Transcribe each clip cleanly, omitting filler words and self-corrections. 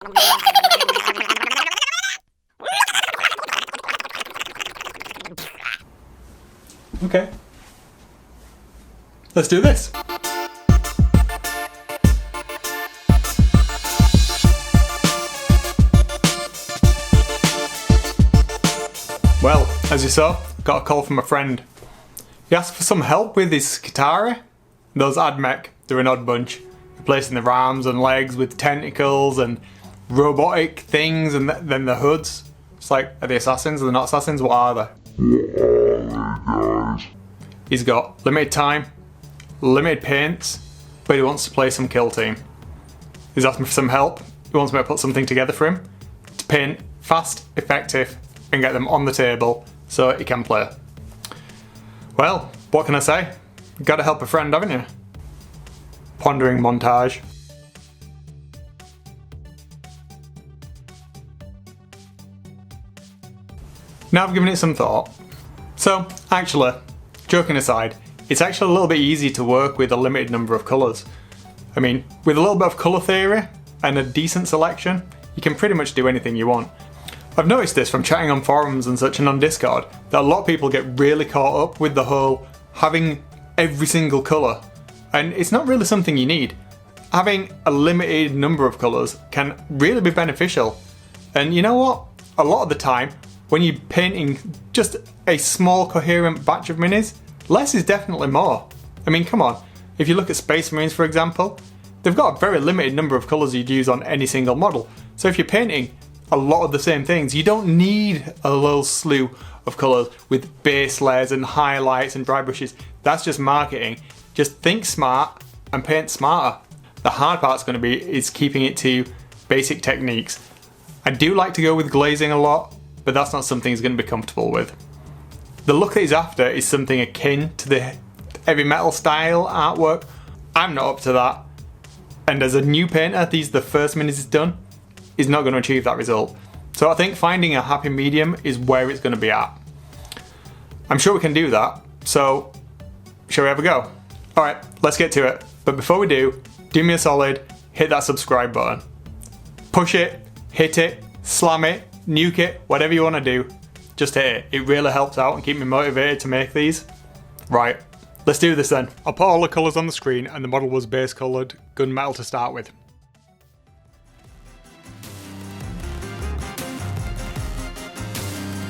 Okay. Let's do this. Well, as you saw, got a call from a friend. He asked for some help with his Skitari. Those Admech, they're an odd bunch. Replacing the arms and legs with tentacles and robotic things, and then the hoods. It's like, are they assassins? Are they not assassins? What are they? He's got limited time, limited paints, but he wants to play some kill team. He's asked me for some help. He wants me to put something together for him to paint fast, effective, and get them on the table so he can play. Well, what can I say? Gotta help a friend, haven't you? Pondering montage. Now I've given it some thought. So, actually, joking aside, it's actually a little bit easy to work with a limited number of colours. I mean, with a little bit of colour theory and a decent selection, you can pretty much do anything you want. I've noticed this from chatting on forums and such and on Discord, that a lot of people get really caught up with the whole having every single colour, and it's not really something you need. Having a limited number of colours can really be beneficial. And you know what? A lot of the time, when you're painting just a small coherent batch of minis, less is definitely more. I mean, come on, if you look at Space Marines for example, they've got a very limited number of colours you'd use on any single model. So if you're painting a lot of the same things, you don't need a little slew of colours with base layers and highlights and dry brushes. That's just marketing. Just think smart and paint smarter. The hard part's going to be is keeping it to basic techniques. I do like to go with glazing a lot, but that's not something he's going to be comfortable with. The look that he's after is something akin to the heavy metal style artwork. I'm not up to that. And as a new painter, these are the first minis he's done. He's not going to achieve that result. So I think finding a happy medium is where it's going to be at. I'm sure we can do that. So, shall we have a go? Alright, let's get to it. But before we do me a solid, hit that subscribe button. Push it, hit it, slam it, nuke it, whatever you want to do. Just hit it. It really helps out and keep me motivated to make these. Right, let's do this then. I'll put all the colours on the screen, and the model was base coloured gunmetal to start with.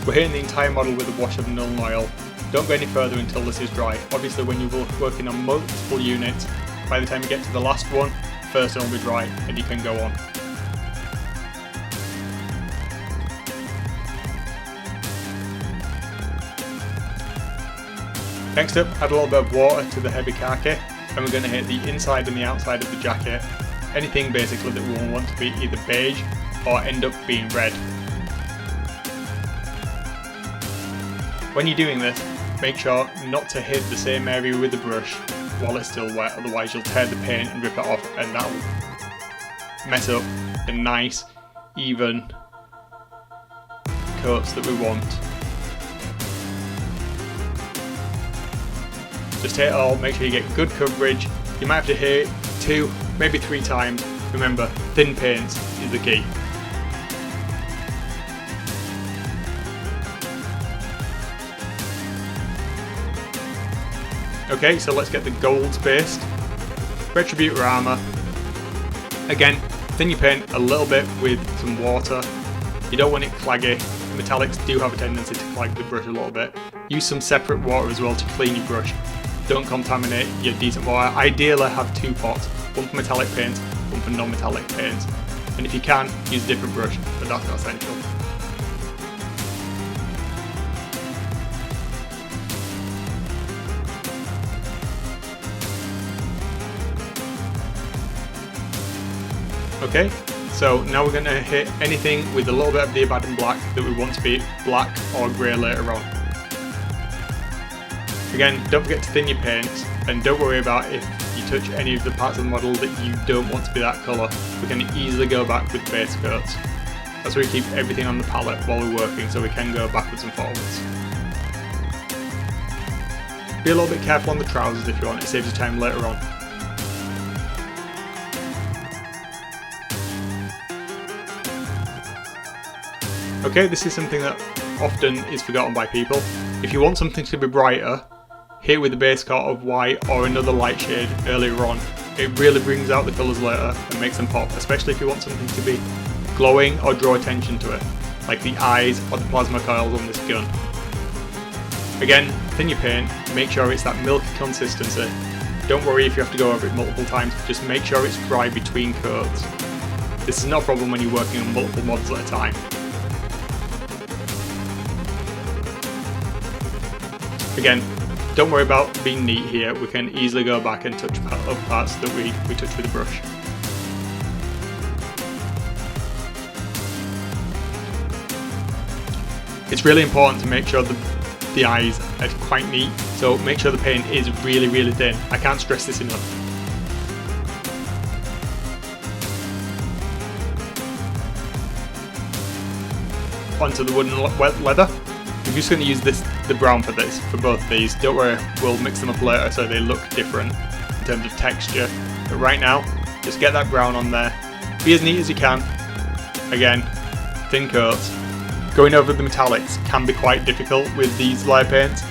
We're hitting the entire model with a wash of Nuln oil. Don't go any further until this is dry. Obviously when you're working on multiple units, by the time you get to the last one, first one will be dry and you can go on. Next up, add a little bit of water to the heavy khaki, and we're going to hit the inside and the outside of the jacket. Anything basically that we want to be either beige or end up being red. When you're doing this, make sure not to hit the same area with the brush while it's still wet, otherwise you'll tear the paint and rip it off, and that will mess up the nice, even coats that we want. Just hit it all, make sure you get good coverage. You might have to hit it 2, maybe 3 times. Remember, thin paints is the key. Okay, so let's get the golds based. Retributor armour. Again, thin your paint a little bit with some water. You don't want it claggy. Metallics do have a tendency to clag the brush a little bit. Use some separate water as well to clean your brush. Don't contaminate your decent water. Ideally have 2 pots, one for metallic paints, one for non-metallic paints. And if you can, use a different brush, but that's not essential. Okay, so now we're going to hit anything with a little bit of the Abaddon black that we want to be black or grey later on. Again, don't forget to thin your paints, and don't worry about if you touch any of the parts of the model that you don't want to be that colour. We can easily go back with base coats. That's where we keep everything on the palette while we're working, so we can go backwards and forwards. Be a little bit careful on the trousers if you want, it saves you time later on. Okay, this is something that often is forgotten by people. If you want something to be brighter, hit with a base coat of white or another light shade earlier on. It really brings out the colours later and makes them pop, especially if you want something to be glowing or draw attention to it, like the eyes or the plasma coils on this gun. Again, thin your paint, make sure it's that milky consistency. Don't worry if you have to go over it multiple times, just make sure it's dry between coats. This is not a problem when you're working on multiple models at a time. Again, don't worry about being neat here, we can easily go back and touch up parts that we touch with a brush. It's really important to make sure the eyes are quite neat, so make sure the paint is really thin. I can't stress this enough. Onto the wooden leather. I'm just going to use the brown for both of these. Don't worry, we'll mix them up later so they look different in terms of texture. But right now, just get that brown on there. Be as neat as you can. Again, thin coats. Going over the metallics can be quite difficult with these layer paints.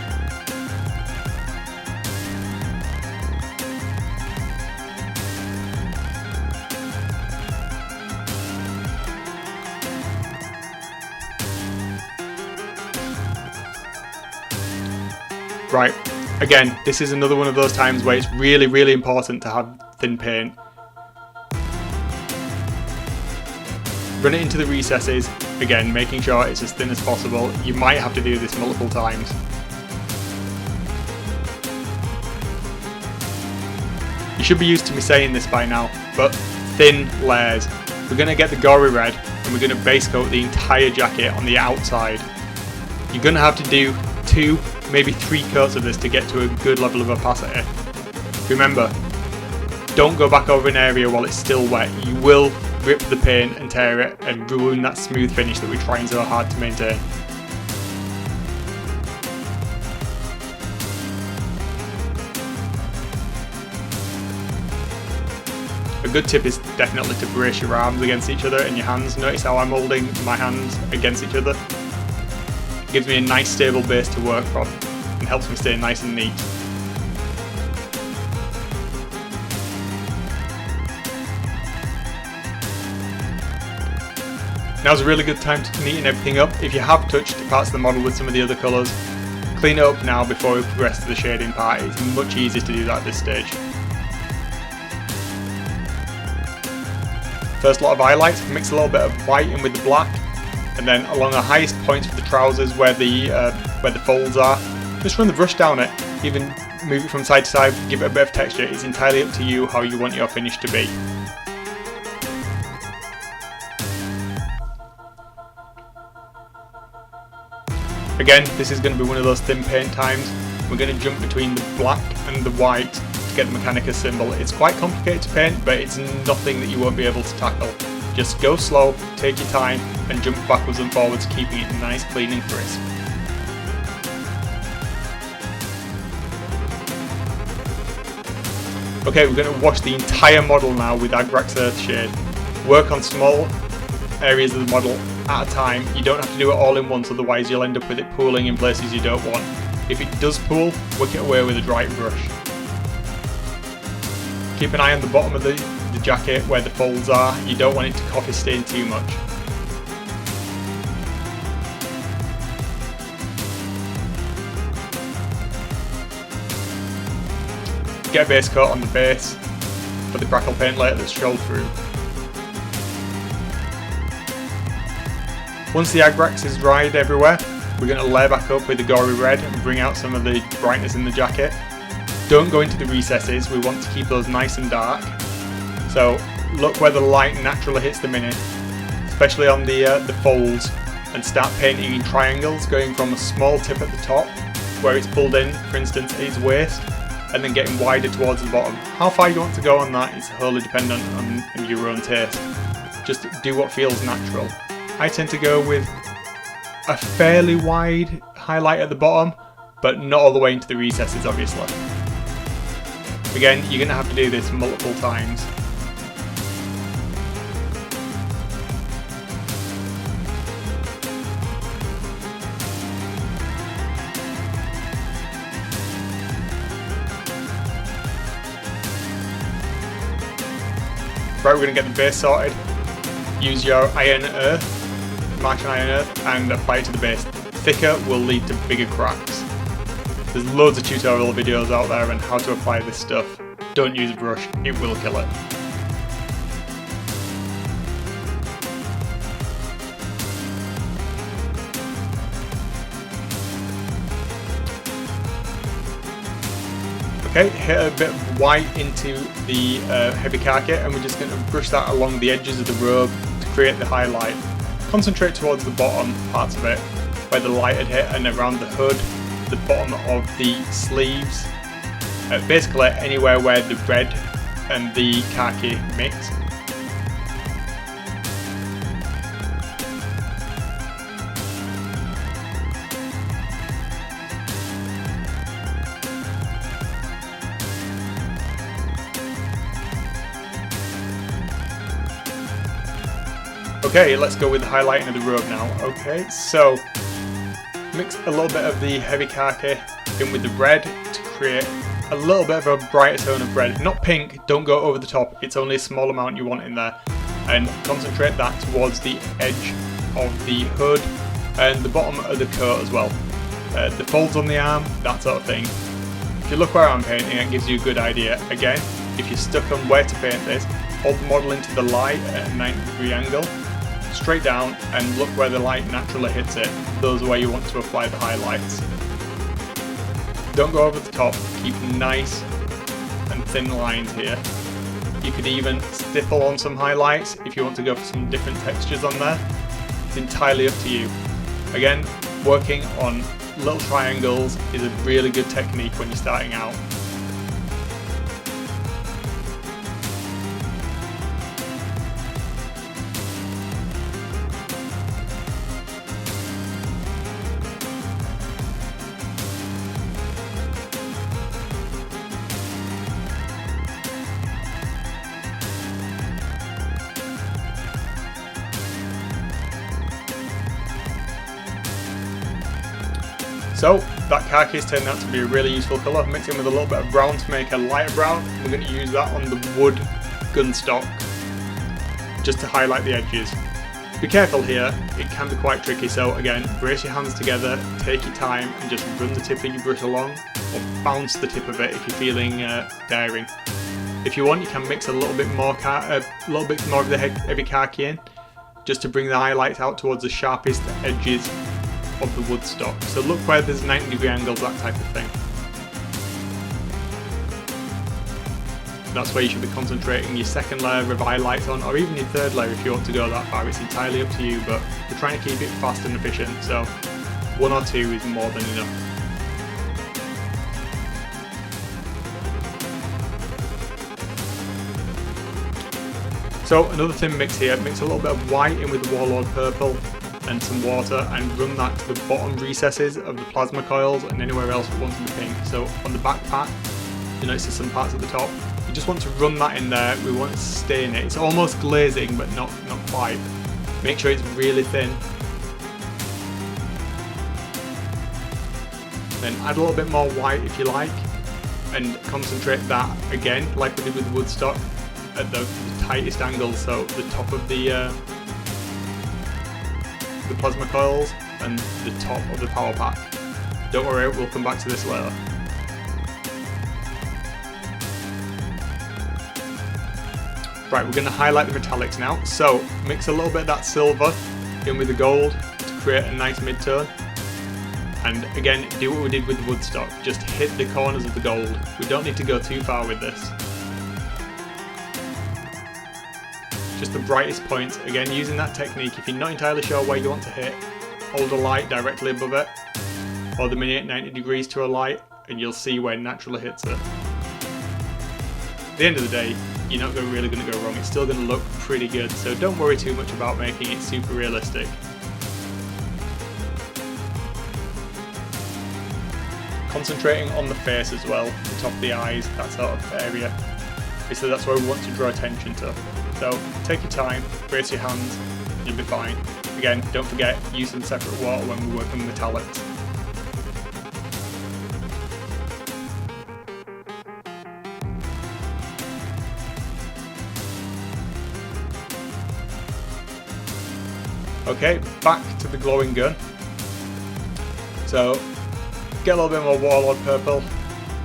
Right, again, this is another one of those times where it's really important to have thin paint. Run it into the recesses, again, making sure it's as thin as possible. You might have to do this multiple times. You should be used to me saying this by now, but thin layers. We're going to get the gory red and we're going to base coat the entire jacket on the outside. You're going to have to do 2, maybe 3 coats of this to get to a good level of opacity. Remember, don't go back over an area while it's still wet. You will rip the paint and tear it and ruin that smooth finish that we're trying so hard to maintain. A good tip is definitely to brace your arms against each other and your hands. Notice how I'm holding my hands against each other. It gives me a nice stable base to work from and helps me stay nice and neat. Now's a really good time to neaten everything up. If you have touched parts of the model with some of the other colours, clean it up now before we progress to the shading part. It's much easier to do that at this stage. First lot of highlights, mix a little bit of white in with the black, and then along the highest points for the trousers where the folds are, just run the brush down it, even move it from side to side, give it a bit of texture. It's entirely up to you how you want your finish to be. Again, this is going to be one of those thin paint times. We're going to jump between the black and the white to get the Mechanicus symbol. It's quite complicated to paint, but it's nothing that you won't be able to tackle. Just go slow, take your time, and jump backwards and forwards, keeping it nice, clean and crisp. Okay, we're going to wash the entire model now with Agrax Earthshade. Work on small areas of the model at a time. You don't have to do it all in once, otherwise you'll end up with it pooling in places you don't want. If it does pool, wick it away with a dry brush. Keep an eye on the bottom of the jacket where the folds are. You don't want it to coffee stain too much. Get a base coat on the base for the crackle paint layer that's showed through. Once the Agrax is dried everywhere, we're going to layer back up with the gory red and bring out some of the brightness in the jacket. Don't go into the recesses, we want to keep those nice and dark. So look where the light naturally hits the mini, especially on the folds, and start painting in triangles, going from a small tip at the top where it's pulled in, for instance, at his waist, and then getting wider towards the bottom. How far you want to go on that is wholly dependent on your own taste. Just do what feels natural. I tend to go with a fairly wide highlight at the bottom, but not all the way into the recesses, obviously. Again, you're going to have to do this multiple times. Right, we're going to get the base sorted. Use your iron earth, Martian iron earth, and apply it to the base. Thicker will lead to bigger cracks. There's loads of tutorial videos out there on how to apply this stuff. Don't use a brush, it will kill it. Okay, hit a bit of white into the heavy khaki, and we're just going to brush that along the edges of the robe to create the highlight. Concentrate towards the bottom parts of it, where the light had hit, and around the hood, the bottom of the sleeves. Basically anywhere where the red and the khaki mix. Okay, let's go with the highlighting of the robe now. Okay, so mix a little bit of the heavy khaki in with the red to create a little bit of a brighter tone of red. Not pink, don't go over the top, it's only a small amount you want in there. And concentrate that towards the edge of the hood and the bottom of the coat as well. The folds on the arm, that sort of thing. If you look where I'm painting, it gives you a good idea. Again, if you're stuck on where to paint this, hold the model into the light at a 90-degree angle, straight down, and look where the light naturally hits it. Those are where you want to apply the highlights. Don't go over the top, keep nice and thin lines here. You could even stipple on some highlights if you want to go for some different textures on there. It's entirely up to you. Again, working on little triangles is a really good technique when you're starting out. So that khaki has turned out to be a really useful colour. Mix it with a little bit of brown to make a lighter brown. We're going to use that on the wood gun stock just to highlight the edges. Be careful here, it can be quite tricky, so again, brace your hands together, take your time and just run the tip of your brush along, or bounce the tip of it if you're feeling daring. If you want, you can mix a little bit more of the heavy khaki in, just to bring the highlights out towards the sharpest edges of the wood stock. So look where there's 90-degree angles, that type of thing. That's where you should be concentrating your second layer of highlights on, or even your third layer if you want to go that far. It's entirely up to you, but we're trying to keep it fast and efficient, so 1 or 2 is more than enough. So another thin mix here, mix a little bit of white in with the Warlord purple and some water, and run that to the bottom recesses of the plasma coils and anywhere else it wants to be pink. So on the back pack, you notice there's some parts at the top. You just want to run that in there. We want to stain it. It's almost glazing, but not quite. Make sure it's really thin. Then add a little bit more white if you like, and concentrate that again, like we did with the woodstock, at the tightest angle. So the top of the plasma coils and the top of the power pack. Don't worry, we'll come back to this later. Right, we're going to highlight the metallics now. So mix a little bit of that silver in with the gold to create a nice mid-tone. And again, do what we did with the woodstock, just hit the corners of the gold. We don't need to go too far with this. Just the brightest points. Again, using that technique, if you're not entirely sure where you want to hit, hold a light directly above it, or the minute 90 degrees to a light, and you'll see where naturally hits it. At the end of the day, you're not really going to go wrong. It's still going to look pretty good, so don't worry too much about making it super realistic. Concentrating on the face as well, the top of the eyes, that sort of area. So that's where we want to draw attention to. So take your time, brace your hands, you'll be fine. Again, don't forget, use some separate water when we're working with metallics. Okay, back to the glowing gun. So, get a little bit more Warlord purple,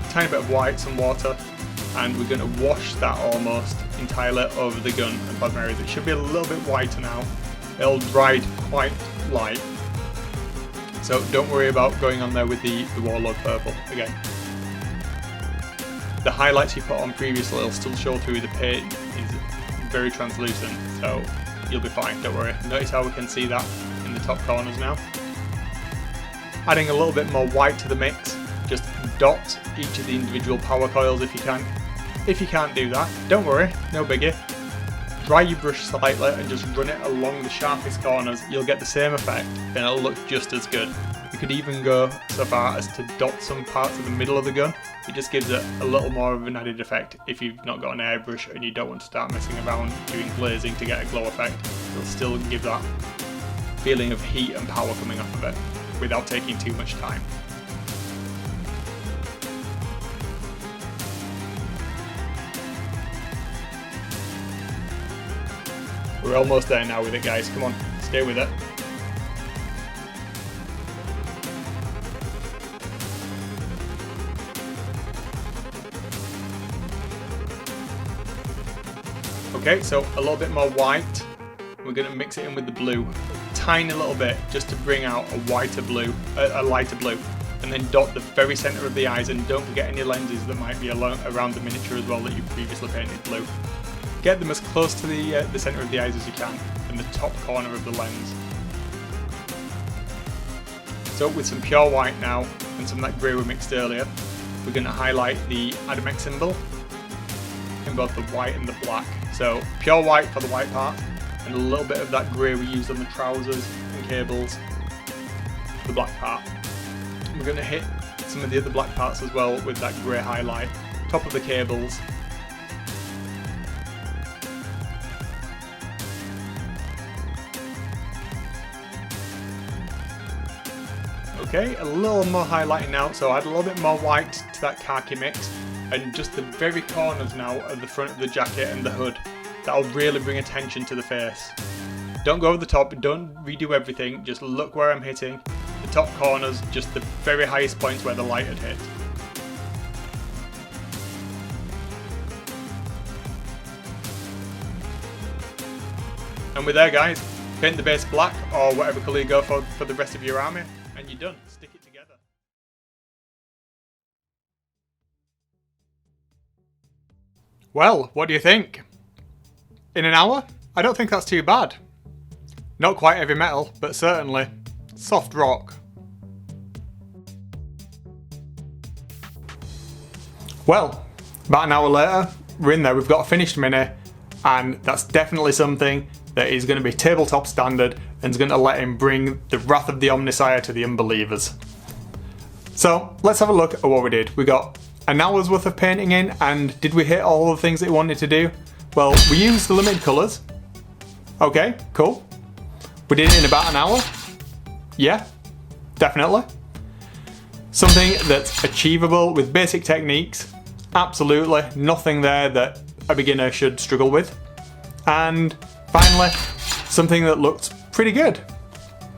tiny bit of white, some water, and we're going to wash that almost entirely over the gun and bottom areas. It should be a little bit whiter now. It'll dry quite light. So don't worry about going on there with the Warlord purple again. The highlights you put on previously will still show through. The paint is very translucent, so you'll be fine, don't worry. Notice how we can see that in the top corners now. Adding a little bit more white to the mix, just dot each of the individual power coils if you can. If you can't do that, don't worry, no biggie. Dry your brush slightly and just run it along the sharpest corners. You'll get the same effect and it'll look just as good. You could even go so far as to dot some parts of the middle of the gun. It just gives it a little more of an added effect if you've not got an airbrush and you don't want to start messing around doing glazing to get a glow effect. It'll still give that feeling of heat and power coming off of it without taking too much time. We're almost there now with it, guys. Come on, stay with it. Okay, so a little bit more white. We're going to mix it in with the blue. Tiny little bit, just to bring out a lighter blue. And then dot the very centre of the eyes, and don't forget any lenses that might be around the miniature as well that you previously painted blue. Get them as close to the centre of the eyes as you can, and the top corner of the lens. So with some pure white now, and some of that grey we mixed earlier, we're going to highlight the Admech symbol in both the white and the black. So pure white for the white part, and a little bit of that grey we used on the trousers and cables for the black part. We're going to hit some of the other black parts as well with that grey highlight, top of the cables. Okay, a little more highlighting now, so add a little bit more white to that khaki mix, and just the very corners now of the front of the jacket and the hood. That'll really bring attention to the face. Don't go over the top, don't redo everything, just look where I'm hitting. The top corners, just the very highest points where the light had hit. And we're there, guys. Paint the base black or whatever colour you go for the rest of your army, and you're done. Stick it together. Well, what do you think? In an hour? I don't think that's too bad. Not quite heavy metal, but certainly soft rock. Well, about an hour later, we're in there, we've got a finished mini, and that's definitely something that is going to be tabletop standard and is going to let him bring the wrath of the Omnissiah to the unbelievers. So let's have a look at what we did. We got an hour's worth of painting in, and did we hit all the things that we wanted to do? Well, we used the limited colours. Okay, cool. We did it in about an hour. Yeah, definitely. Something that's achievable with basic techniques. Absolutely nothing there that a beginner should struggle with. And finally, something that looked pretty good.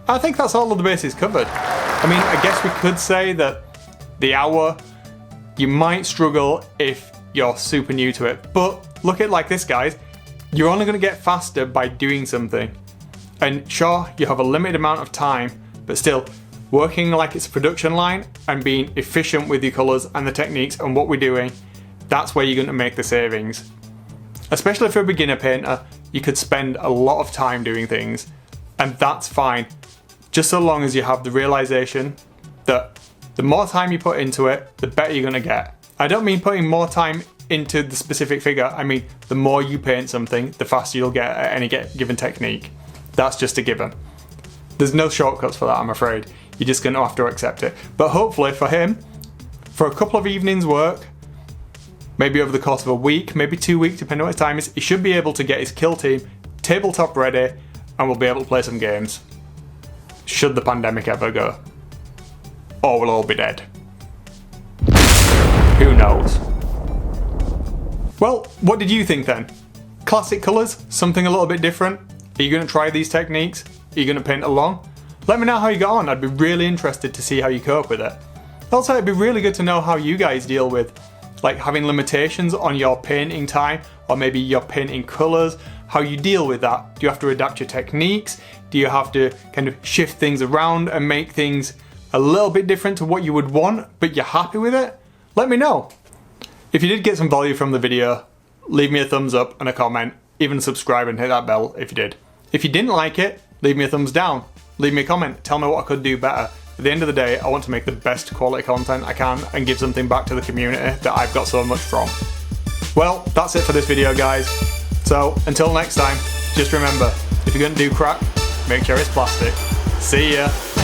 I think that's all of the bases covered. I mean, I guess we could say that the hour, you might struggle if you're super new to it, but look at it like this, guys. You're only going to get faster by doing something. And sure, you have a limited amount of time, but still, working like it's a production line and being efficient with your colours and the techniques and what we're doing, that's where you're going to make the savings. Especially for a beginner painter, you could spend a lot of time doing things, and that's fine, just so long as you have the realisation that the more time you put into it, the better you're going to get. I don't mean putting more time into the specific figure, I mean the more you paint something, the faster you'll get at any given technique. That's just a given. There's no shortcuts for that, I'm afraid. You're just going to have to accept it. But hopefully for him, for a couple of evenings work, maybe over the course of a week, maybe 2 weeks, depending on what his time is, he should be able to get his kill team tabletop ready, and we'll be able to play some games. Should the pandemic ever go. Or we'll all be dead. Who knows? Well, what did you think then? Classic colours? Something a little bit different? Are you going to try these techniques? Are you going to paint along? Let me know how you got on. I'd be really interested to see how you cope with it. Also, it'd be really good to know how you guys deal with like having limitations on your painting time, or maybe your painting colours, how you deal with that. Do you have to adapt your techniques? Do you have to kind of shift things around and make things a little bit different to what you would want, but you're happy with it? Let me know. If you did get some value from the video, leave me a thumbs up and a comment, even subscribe and hit that bell if you did. If you didn't like it, leave me a thumbs down, leave me a comment, tell me what I could do better. At the end of the day, I want to make the best quality content I can and give something back to the community that I've got so much from. Well, that's it for this video, guys. So, until next time, just remember, if you're going to do crap, make sure it's plastic. See ya!